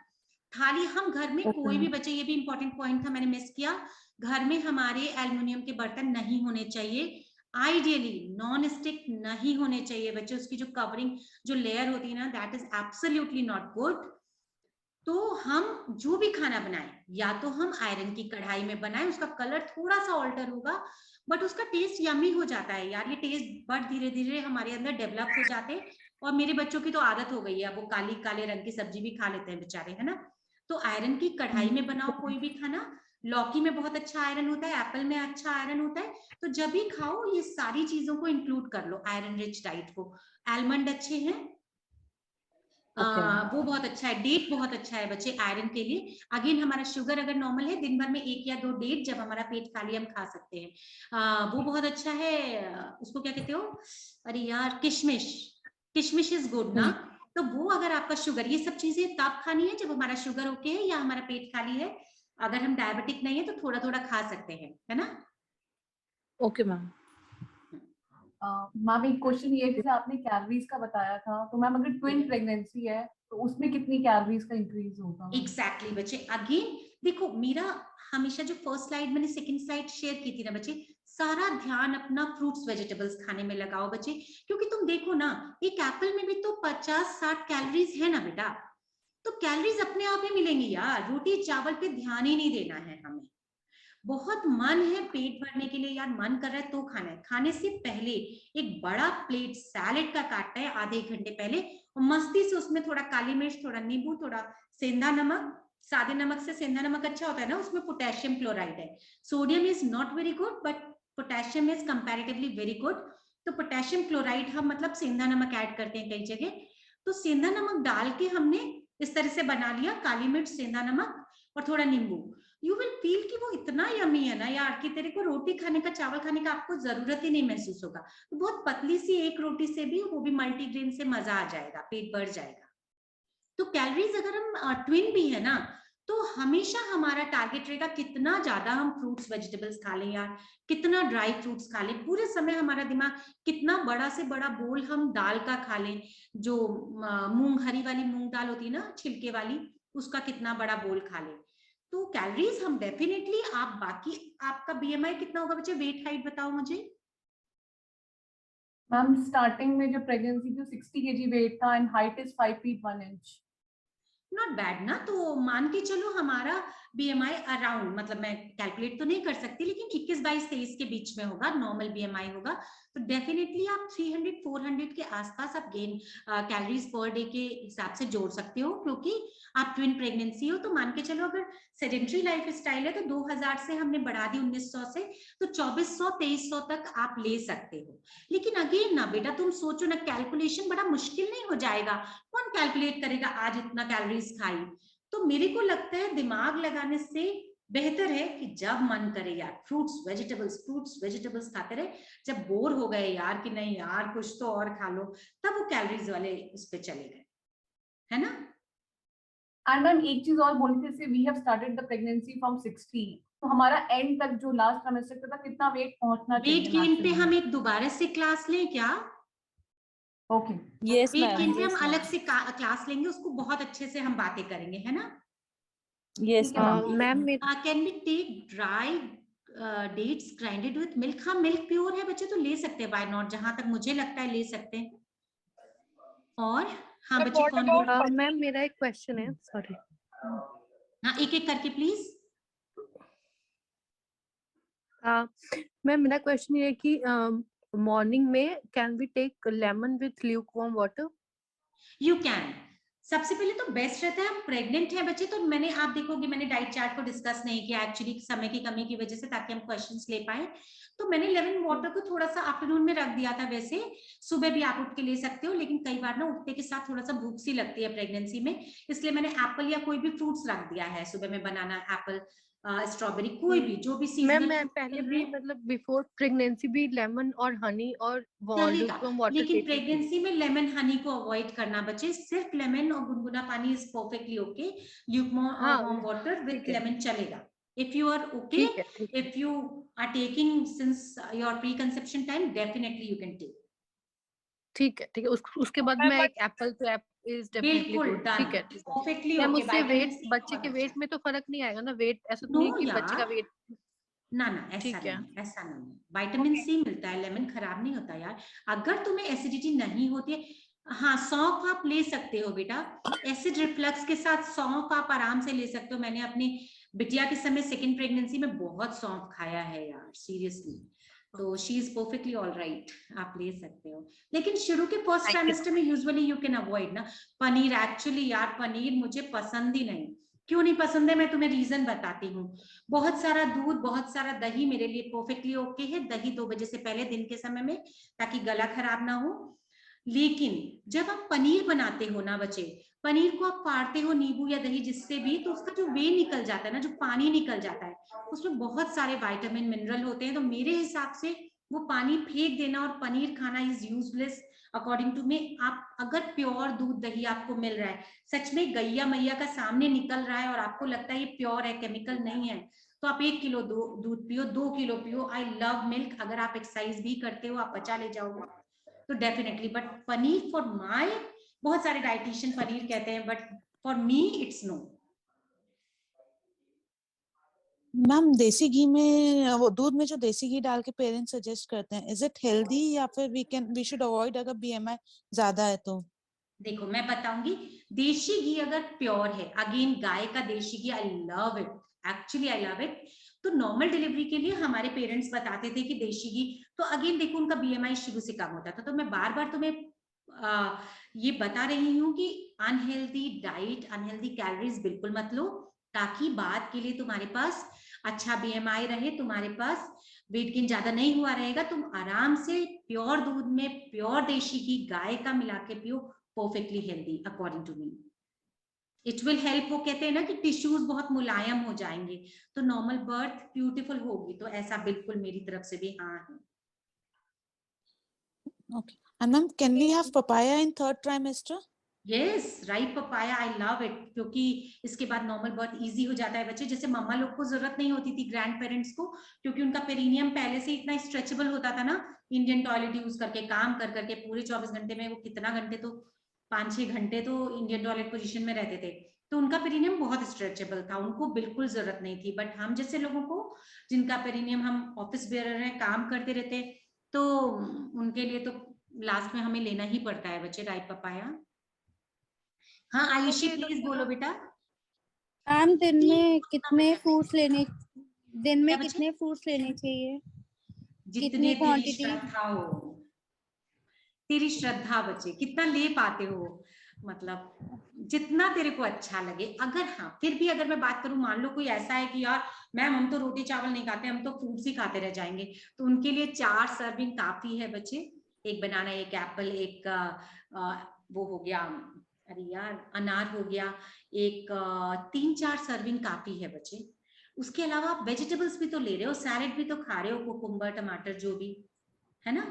थाली हम घर में कोई भी, बच्चे ये भी इंपॉर्टेंट पॉइंट था मैंने मिस किया, घर में हमारे एल्युमिनियम के बर्तन नहीं होने चाहिए। आइडियली नॉन स्टिक नहीं होने चाहिए बच्चे, उसकी जो कवरिंग जो लेयर होती है ना, that is absolutely not good. तो हम जो भी खाना बनाएं, या तो हम आयरन की कढ़ाई में बनाएं, उसका कलर थोड़ा सा ऑल्टर होगा बट उसका टेस्ट यमी हो जाता है यार। ये टेस्ट बट धीरे धीरे हमारे अंदर डेवलप हो जाते हैं, और मेरे बच्चों की तो आदत हो गई है, वो काली काले रंग की सब्जी भी खा लेते हैं बेचारे, है ना। तो आयरन की कढ़ाई में बनाओ कोई भी खाना, लौकी में बहुत अच्छा आयरन होता है, एप्पल में अच्छा आयरन होता है, तो जब भी खाओ ये सारी चीजों को इंक्लूड कर लो आयरन रिच डाइट को। आलमंड अच्छे हैं, वो बहुत अच्छा है, डेट बहुत अच्छा है बच्चे आयरन के लिए। अगेन हमारा शुगर अगर नॉर्मल है, दिन भर में 1 या 2 डेट जब हमारा पेट खाली हम खा सकते हैं, वो बहुत अच्छा है। उसको क्या कहते हो, अरे यार, किशमिश, किशमिश इज गुड ना। तो वो अगर आपका शुगर, ये सब चीजें तब खानी है जब हमारा शुगर ओके है या हमारा पेट खाली है। अगर हम डायबिटिक नहीं है तो थोड़ा थोड़ा खा सकते हैं, है ना। Okay ma'am. मैम एक क्वेश्चन ये है, जैसे आपने कैलोरीज का बताया था, तो मैम अगर ट्विन प्रेगनेंसी है तो उसमें कितनी कैलोरीज का इंक्रीज होगा? एग्जैक्टली बच्चे, अगेन देखो, मेरा हमेशा जो फर्स्ट स्लाइड मैंने सेकंड स्लाइड शेयर की थी ना बच्चे, सारा ध्यान अपना फ्रूट्स वेजिटेबल्स खाने में लगाओ बच्चे, क्योंकि तुम देखो ना, एक एप्पल में भी तो 50-60 कैलोरीज है ना बेटा। तो कैलोरीज अपने आप ही मिलेंगी यार, रोटी चावल पे ध्यान ही नहीं देना है हमें। बहुत मन है पेट भरने के लिए यार, मन कर रहा है तो खाना है, खाने से पहले एक बड़ा प्लेट सैलेड का काटना है आधे 1 घंटे पहले, और मस्ती से उसमें थोड़ा काली मिर्च, थोड़ा नींबू, थोड़ा सेंधा नमक, सादे नमक से सेंधा नमक अच्छा होता है ना, उसमें पोटेशियम क्लोराइड है। Sodium is not very good but potassium is comparatively very good. तो पोटेशियम क्लोराइड हम मतलब सेंधा नमक ऐड करते हैं कई जगह, तो सेंधा नमक डाल के हमने इस तरह से बना लिया, काली मिर्च, सेंधा नमक और थोड़ा नींबू। यू विल फील कि वो इतना यमी है ना यार कि तेरे को रोटी खाने का, चावल खाने का आपको जरूरत ही नहीं महसूस होगा। तो बहुत पतली सी एक रोटी से भी, वो भी मल्टीग्रेन से, मजा आ जाएगा, पेट भर जाएगा। तो कैलोरीज अगर हम ट्विन भी है ना, तो हमेशा हमारा टारगेट रहेगा कितना ज्यादा हम फ्रूट्स वेजिटेबल्स खा लें यार, कितना ड्राई फ्रूट्स खा लें। पूरे समय हमारा दिमाग कितना बड़ा से बड़ा बोल हम दाल का खा लें, जो मूंग, हरी वाली मूंग दाल होती है ना, छिलके वाली, उसका कितना बड़ा बोल खा लें। तो कैलोरीज हम डेफिनेटली, आप बाकी, आपका बीएमआई कितना होगा बच्चे, वेट हाइट बताओ मुझे। मैम स्टार्टिंग में जब प्रेगनेंसी थी 60 kg वेट था and height is 5 feet 1 inch। Not bad ना। तो मान के चलो हमारा बीएमआई अराउंड, मतलब मैं कैलकुलेट तो नहीं कर सकती, लेकिन 21-22-23 के बीच में होगा, नॉर्मल बीएमआई होगा। तो डेफिनेटली आप 300-400 के आसपास आप गेन कैलोरीज पर डे के हिसाब से जोड़ सकते हो, क्योंकि आप ट्विन प्रेगनेंसी हो। तो मान के चलो अगर सेडेंट्री लाइफ स्टाइल है तो 2000 से हमने बढ़ा दी 1900 से, तो 2400-2300 तक आप ले सकते हो। लेकिन अगेन ना बेटा, तुम सोचो ना, कैलकुलेशन बड़ा मुश्किल नहीं हो जाएगा, कौन कैलकुलेट करेगा आज इतना कैलोरीज खाई। तो मेरे को लगता है दिमाग लगाने से बेहतर है कि जब मन करे यार फ्रूट्स वेजिटेबल्स खाते रहे। जब बोर हो गए यार कि नहीं यार कुछ तो और खा लो, तब वो कैलोरीज वाले उस पे चले गए, है ना। एंड मैम एक चीज और बोली थी, we have started the pregnancy from 60, तो हमारा एंड तक जो लास्ट ट्राइमेस्टर तक कितना वेट पहुंचना चाहिए? वेट गेन पे हम एक दोबारा से क्लास लें क्या? Okay, yes weight gain ma'am, पे हम अलग से क्लास लेंगे, उसको बहुत अच्छे से हम बातें करेंगे, है ना। Yes ma'am can we take dry dates grinded with milk? हाँ, मिल्क प्योर है बच्चे तो ले सकते हैं, बाय नॉट, जहां तक मुझे लगता है ले सकते हैं। और हाँ बच्चे, कौन बोल रहा है? मैम मेरा एक क्वेश्चन है, सॉरी। हाँ, एक एक करके प्लीज। मैम मेरा क्वेश्चन ये है कि मॉर्निंग में can we take lemon with lukewarm water? You can. सबसे पहले तो बेस्ट रहता है, हम प्रेग्नेंट हैं बच्चे, तो मैंने, आप देखोगे मैंने डाइट चार्ट को डिस्कस नहीं किया एक्चुअली समय की कमी की वजह से, ताकि हम क्वेश्चंस ले पाए। तो मैंने लेमन वाटर को थोड़ा सा आफ्टरनून में रख दिया था, वैसे सुबह भी आप उठ के ले सकते हो, लेकिन कई बार ना उठने के साथ थोड़ा सा भूख सी लगती है प्रेगनेंसी में, इसलिए मैंने एप्पल या कोई भी फ्रूट्स रख दिया है सुबह में, बनाना, एप्पल, स्ट्रॉबेरी, कोई भी जो भी सीजनल। मैं पहले भी मतलब बिफोर प्रेगनेंसी भी लेमन और हनी और चलेगा, ल्यूकवार्म वाटर लेकिन लेती थी। प्रेगनेंसी में लेमन हनी को अवॉइड करना बच्चे, सिर्फ लेमन और गुनगुना पानी is perfectly okay. Lukewarm water with lemon चलेगा। If you are okay, if you are taking since your pre-conception time, definitely you can take. ठीक है, उसके बाद मैं एक एप्पल तो इज डेफिनेटली गुड। ठीक है, परफेक्टली मैम ओके। उससे वेट, बच्चे के वेट में तो फर्क नहीं आएगा ना? वेट ऐसा तो नहीं कि बच्चे का वेट, ना ऐसा नहीं, ऐसा नहीं। विटामिन सी मिलता है, लेमन खराब नहीं होता यार। अगर तुम्हें एसिडिटी नहीं होती है, हाँ सौंफ आप ले सकते हो बेटा, एसिड रिफ्लक्स के साथ सौंफ आप आराम से ले सकते हो। मैंने अपनी बिटिया के समय सेकंड प्रेगनेंसी में बहुत सौंफ खाया है यार, सीरियसली। तो she is perfectly all right, आप ले सकते हो। लेकिन शुरू के फर्स्ट ट्राइमेस्टर में यूजुअली यू कैन अवॉइड ना पनीर। एक्चुअली यार पनीर मुझे पसंद ही नहीं, क्यों नहीं पसंद है, मैं तुम्हें रीजन बताती हूँ। बहुत सारा दूध, बहुत सारा दही मेरे लिए परफेक्टली ओके है, दही 2 बजे से पहले दिन के समय में, ताकि गला खराब ना हो। लेकिन जब आप पनीर बनाते हो ना बच्चे, पनीर को आप फाड़ते हो नींबू या दही जिससे भी, तो उसका जो वे निकल जाता है ना, जो पानी निकल जाता है, उसमें बहुत सारे विटामिन मिनरल होते हैं। तो मेरे हिसाब से वो पानी फेंक देना और पनीर खाना is useless according to me. आप अगर प्योर दूध दही आपको मिल रहा है, सच में गैया मैया का सामने निकल रहा है और आपको लगता है ये प्योर है, केमिकल नहीं है, तो आप 1 किलो दूध पियो, 2 किलो पियो। I love milk. अगर आप एक्सरसाइज भी करते हो, आप बचा ले जाओगे तो definitely. But paneer for my, बहुत सारे डाइटिशियन पनीर कहते हैं, but for me it's no. Ma'am देसी घी में, वो दूध में जो देसी घी डाल के पेरेंट्स सजेस्ट करते हैं, इज इट हेल्दी या फिर वी शुड अवॉइड अगर बीएमआई ज्यादा है तो? देखो मैं बताऊंगी, देशी घी अगर प्योर है, अगेन गाय का देशी घी, I love it, actually I love it. तो नॉर्मल डिलीवरी के लिए हमारे पेरेंट्स बताते थे कि देशी घी, तो अगेन देखो उनका बीएमआई शुरू से कम होता था। तो मैं बार बार तुम्हें ये बता रही हूँ कि अनहेल्दी डाइट, अनहेल्दी कैलोरीज बिल्कुल मत लो, ताकि बाद के लिए तुम्हारे पास अच्छा बीएमआई रहे, तुम्हारे पास वेट गेन ज्यादा नहीं हुआ रहेगा। तुम आराम से प्योर दूध में प्योर देशी घी गाय का मिला के पियो, perfectly healthy according to me. It will help. वो कहते हैं ना कि टिश्यूज बहुत मुलायम हो जाएंगे, तो नॉर्मल बर्थ ब्यूटीफुल होगी। तो ऐसा बिल्कुल मेरी तरफ से भी हाँ है। Okay. And ma'am, can we have papaya in third trimester? Yes, right papaya, I love it, क्योंकि इसके बाद नॉर्मल बहुत इजी हो जाता है बच्चे। जैसे मम्मा लोग को जरूरत नहीं होती थी, ग्रैंड पेरेंट्स को, क्योंकि उनका पेरिनियम पहले से इतना स्ट्रेचेबल होता था ना, इंडियन टॉयलेट यूज करके काम कर करके पूरे 24 घंटे में, वो कितना घंटे, तो 5-6 घंटे तो इंडियन टॉयलेट पोजीशन में रहते थे। तो उनका पेरिनियम बहुत स्ट्रेचेबल था, उनको बिल्कुल जरूरत नहीं थी। बट हम जैसे लोगों को, जिनका पेरिनियम, हम ऑफिस बेरर हैं, काम करते रहते, तो उनके लिए तो लास्ट में हमें लेना ही पड़ता है बच्चे राइट पपाया। हाँ आयुषी प्लीज बोलो बेटा। मैम दिन में कितने फ्रूट्स लेने, दिन में क्या बच्चे? कितने फ्रूट्स लेने चाहिए? जितने कितनी तेरी क्वांटिटी? श्रद्धा हो, तेरी श्रद्धा बच्चे, कितना ले पाते हो, मतलब जितना तेरे को अच्छा लगे। अगर हाँ फिर भी अगर मैं बात करूं, मान लो कोई ऐसा है कि यार मैम हम तो रोटी चावल नहीं खाते, हम तो फ्रूट्स ही खाते रह जाएंगे, तो उनके लिए 4 सर्विंग काफी है बच्चे। एक बनाना, एक एप्पल, एक वो हो गया, अरे यार अनार हो गया, एक 3-4 सर्विंग काफी है बच्चे। उसके अलावा आप वेजिटेबल्स भी तो ले रहे हो, सैलेड भी तो खा रहे हो, कुकुम्बर, टमाटर, जो भी है ना।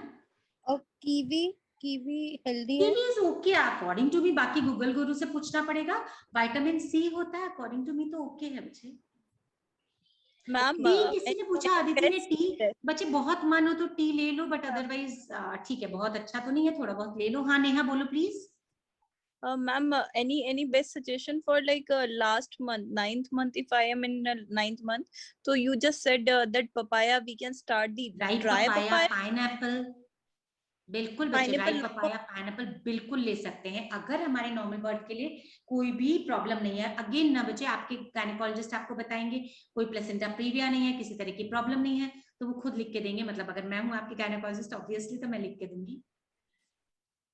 और कीवी, कीवी हेल्दी है? Kiwi is okay according to me, बाकी गूगल गुरु से पूछना पड़ेगा। विटामिन सी होता है, अकॉर्डिंग टू मी तो ओके है बच्चे। मैम टी किसी ने पूछा, आदित्य ने टी, बच्चे बहुत मन हो तो टी ले लो, बट अदरवाइज ठीक है, बहुत अच्छा तो नहीं है, थोड़ा बहुत ले लो। हाँ नेहा बोलो please. Ma'am, any best suggestion for like last month, 9th month, if I am in 9th month, so you just said that papaya we can start the right dry papaya, papaya. Pineapple, बिल्कुल बच्चे right Pineapple. Papaya, pineapple बिल्कुल ले सकते हैं अगर हमारे normal birth के लिए कोई भी प्रॉब्लम नहीं है। अगेन ना बच्चे, आपके गायनेकोलॉजिस्ट आपको बताएंगे कोई प्लेसेंटा प्रीविया नहीं है, किसी तरह की प्रॉब्लम नहीं है, तो वो खुद लिख के देंगे। मतलब अगर मैं हूँ आपकी गायनेकोलॉजिस्ट ऑब्वियसली, तो मैं लिख के दूंगी।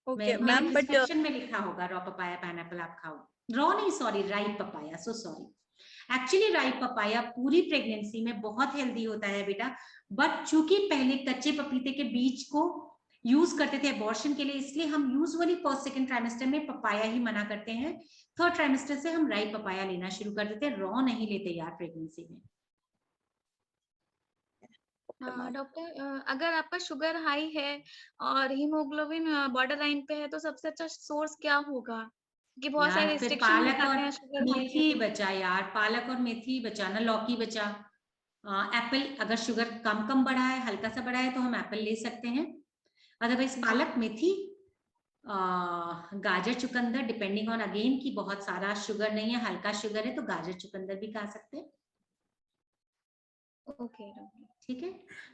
Okay, मेरे ma'am, but प्रिस्क्रिप्शन में लिखा होगा रॉ पपाया पाइनएप्पल आप खाओ। रॉ नहीं, sorry, right papaya, so sorry. Actually right papaya पूरी प्रेगनेंसी में बहुत हेल्दी होता है बेटा, बट चूंकि पहले कच्चे पपीते के बीज को यूज करते थे अबॉर्शन के लिए, इसलिए हम यूजुअली फर्स्ट सेकंड ट्राइमेस्टर में पपाया ही मना करते हैं। थर्ड ट्राइमेस्टर से हम राइट पपाया लेना शुरू कर देते हैं, रॉ नहीं लेते यार प्रेगनेंसी में। डॉक्टर, अगर आपका शुगर हाई है और हीमोग्लोबिन बॉर्डर लाइन पे है, तो सबसे अच्छा सोर्स क्या होगा? कि बहुत सारे यार फिर रिस्ट्रिक्शन पालक बताते और हैं शुगर हाई मेथी है। बचा यार, पालक और मेथी बचा ना, लौकी बचा। एप्पल, अगर शुगर कम बढ़ा है, हल्का सा बढ़ा है, तो हम एप्पल ले सकते हैं। अदरवाइज पालक, मेथी, गाजर, चुकंदर, डिपेंडिंग ऑन अगेन कि बहुत सारा शुगर नहीं है, हल्का शुगर है, तो गाजर चुकंदर भी खा सकते हैं। ओके ठीक है,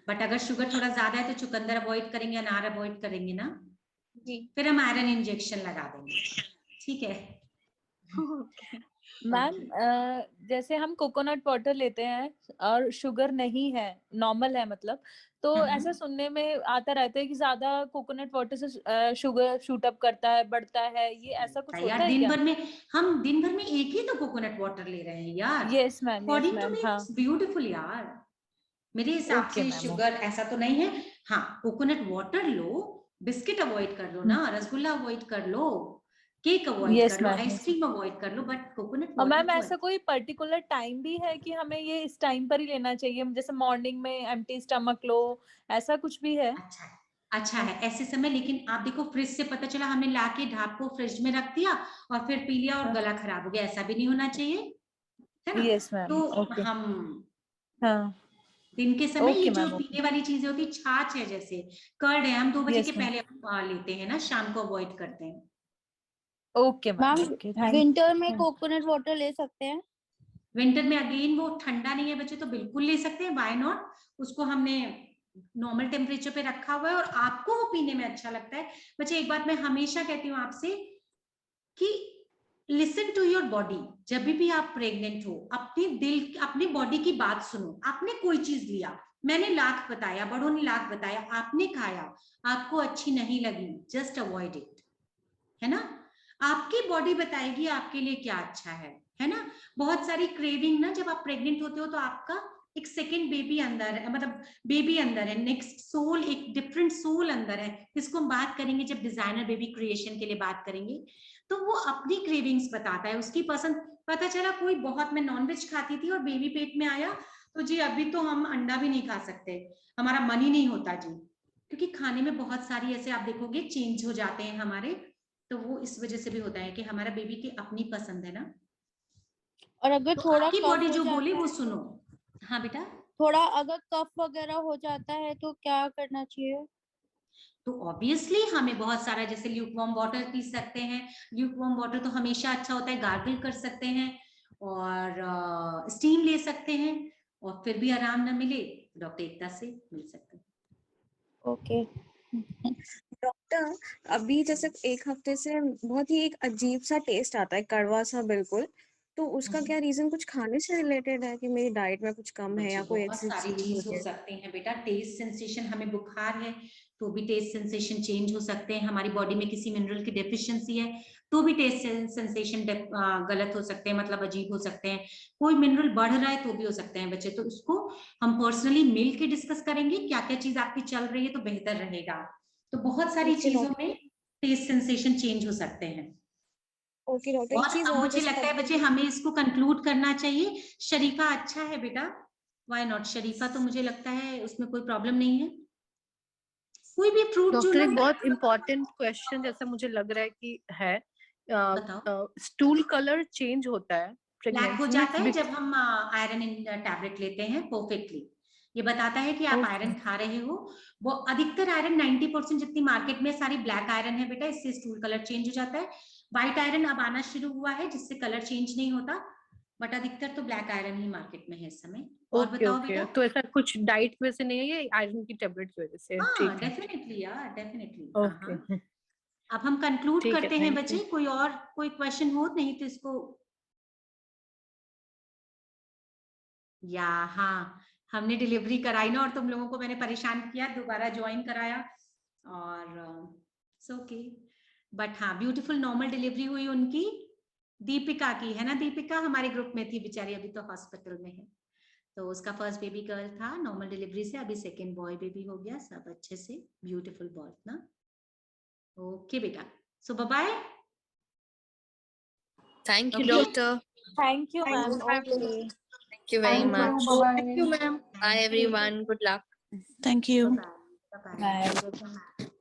बट अगर शुगर थोड़ा ज्यादा है तो चुकंदर अवॉइड करेंगे, अनार अवॉइड करेंगे ना जी। फिर हम आयरन इंजेक्शन लगा देंगे। ठीक है मैम जैसे हम कोकोनट वाटर लेते हैं और शुगर नहीं है, नॉर्मल है मतलब, तो ऐसा सुनने में आता रहता है कि ज्यादा कोकोनट वाटर से शुगर शूट अप करता है, बढ़ता है, ये ऐसा कुछ होता यार है दिन क्या? भर में हम दिन भर में एक ही तो कोकोनट वाटर ले रहे हैं यार। Yes ma'am, yes according to ma'am, मी हाँ। इट्स ब्यूटीफुल यार, मेरे हिसाब ओके से मैम, शुगर ऐसा तो नहीं है। हाँ, कोकोनट वाटर लो, बिस्किट अवॉइड कर लो ना, रसगुल्ला अवॉइड कर लो, केक अवॉइड यस कर लो, मैम, यस। आइसक्रीम अवॉइड कर लो, बट कोकोनट और वाटर मैम तो ऐसा कोई पर्टिकुलर टाइम भी है कि हमें ये इस टाइम पर ही लेना चाहिए, जैसे मॉर्निंग में एम्प्टी स्टमक लो, ऐसा कुछ भी है? अच्छा है, अच्छा है ऐसे समय। लेकिन आप देखो, फ्रिज से पता चला हमने लाके ढाप को फ्रिज में रख दिया और फिर पी लिया और गला खराब हो गया, ऐसा भी नहीं होना चाहिए, है ना। यस मैम, तो ओके। हम हाँ, दिन के समय ये ओके जो मैम, ओके। पीने वाली चीजें होती, छाछ है जैसे कर्ड है, हम 2 बजे के यस मैम, पहले लेते हैं ना, शाम को अवॉइड करते हैं। Okay ma'am, ma'am okay, thank winter में कोकोनट वाटर ले सकते हैं? विंटर में अगेन वो ठंडा नहीं है बच्चे, तो बिल्कुल ले सकते हैं, व्हाई नॉट। उसको हमने नॉर्मल टेम्परेचर पे रखा हुआ है और आपको वो पीने में अच्छा लगता है। बच्चे एक बात मैं हमेशा कहती हूँ आपसे कि लिसन टू योर बॉडी। जब भी आप प्रेग्नेंट हो, अपने दिल, अपने बॉडी की बात सुनो। आपने कोई चीज लिया, मैंने लाख बताया, बड़ों ने लाख बताया, आपने खाया, आपको अच्छी नहीं लगी, जस्ट अवॉइड इट, है ना। आपकी बॉडी बताएगी आपके लिए क्या अच्छा है ना। बहुत सारी क्रेविंग ना, जब आप प्रेग्नेंट होते हो तो आपका एक सेकेंड बेबी अंदर है, मतलब बेबी अंदर है, नेक्स्ट सोल, एक डिफरेंट सोल अंदर है। इसको हम बात करेंगे जब डिजाइनर बेबी क्रिएशन के लिए बात करेंगे, तो वो अपनी क्रेविंग्स बताता है, उसकी पसंद। पता चला कोई बहुत, मैं नॉनवेज खाती थी और बेबी पेट में आया, तो जी अभी तो हम अंडा भी नहीं खा सकते, हमारा मन ही नहीं होता जी, क्योंकि खाने में बहुत सारी ऐसे आप देखोगे चेंज हो जाते हैं हमारे। तो वो इस वजह से भी होता है कि हमारा बेबी की अपनी पसंद है ना। और अगर तो थोड़ा आपकी कफ बॉडी हो जो बोले जाता वो है, सुनो। हाँ बेटा, थोड़ा अगर कफ वगैरह हो जाता है तो क्या करना चाहिए? तो ऑब्वियसली हमें बहुत सारा, जैसे ल्यूकवार्म वाटर पी सकते हैं। ल्यूकवार्म वाटर तो हमेशा अच्छा होता है, गार्गल कर सकते हैं और स्टीम ले सकते हैं, और फिर भी आराम ना मिले डॉक्टर एकता से मिल सकते हैं। ओके। डॉक्टर, अभी जैसे 1 हफ्ते से बहुत ही एक अजीब सा टेस्ट आता है, कड़वा सा बिल्कुल, तो उसका क्या रीजन कुछ खाने से रिलेटेड है कि मेरी डाइट में कुछ कम है बच्चे या कोई बहुत ऐसी सारी चीज चीज हो मुझे? सकते हैं बेटा। टेस्ट सेंसेशन, हमें बुखार है तो भी टेस्ट सेंसेशन चेंज हो सकते हैं। हमारी बॉडी में किसी मिनरल की डेफिशिएंसी है तो भी टेस्ट सेंसेशन गलत हो सकते हैं, मतलब अजीब हो सकते हैं। कोई मिनरल बढ़ रहा है तो भी हो सकते हैं बच्चे। तो इसको हम पर्सनली मिल के डिस्कस करेंगे, क्या क्या चीज आपकी चल रही है तो बेहतर रहेगा। तो बहुत सारी ओके चीजों डॉक्टर, में टेस्ट सेंसेशन चेंज हो सकते हैं। ओके डॉक्टर, और एक चीज अब और मुझे जैसे लगता है कभी बच्चे हमें इसको कंक्लूड करना चाहिए। शरीफा अच्छा है बेटा, व्हाई नॉट। शरीफा तो मुझे लगता है उसमें कोई प्रॉब्लम नहीं है। कोई भी फ्रूट जो डॉक्टर ना, एक बहुत इम्पोर्टेंट क्वेश्चन जैसा मुझे लग रहा है कि है, बताओ। स्टूल कलर चेंज होता है ब्लैक हो प्रेगनेंसी में जाता है जब हम आयरन टैबलेट लेते हैं परफेक्टली। ये बताता है कि आप आयरन खा रहे हो। वो अधिकतर आयरन 90% जितनी मार्केट में सारी ब्लैक आयरन है बेटा, इससे स्टूल कलर चेंज हो जाता है। व्हाइट आयरन अब आना शुरू हुआ है जिससे कलर चेंज नहीं होता, बट अधिकतर तो ब्लैक आयरन ही मार्केट में है इस समय। और ओके बताओ ओके, बेटा। तो ऐसा कुछ डाइट में से नहीं है, ये आयरन की टेबलेट की वजह से है? हाँ ठीक है, डेफिनेटली यार, डेफिनेटली, हाँ हाँ। ओके, अब हम कंक्लूड ठीक है, करते हैं थैंक बच्चे। यू। कोई और कोई क्वेश्चन हो, नहीं तो इसको, या हाँ, हमने डिलीवरी कराई ना और तुम लोगों को मैंने परेशान किया, दोबारा ज्वाइन कराया, और ओके। बट हाँ, ब्यूटीफुल नॉर्मल डिलीवरी हुई उनकी, दीपिका की, है ना। दीपिका हमारे ग्रुप में थी बेचारी, अभी तो हॉस्पिटल में है। तो उसका फर्स्ट बेबी गर्ल था नॉर्मल डिलीवरी से, अभी सेकेंड बॉय बेबी हो गया, सब अच्छे से, ब्यूटीफुल बर्थ ना। ओके बेटा, so bye bye. Thank you, Okay. doctor. Thank you Thank ma'am, you, ma'am. Okay, Thank you very thank you, much. Bye bye. Bye, everyone. Good luck. Thank you. Bye bye. Bye bye. Bye.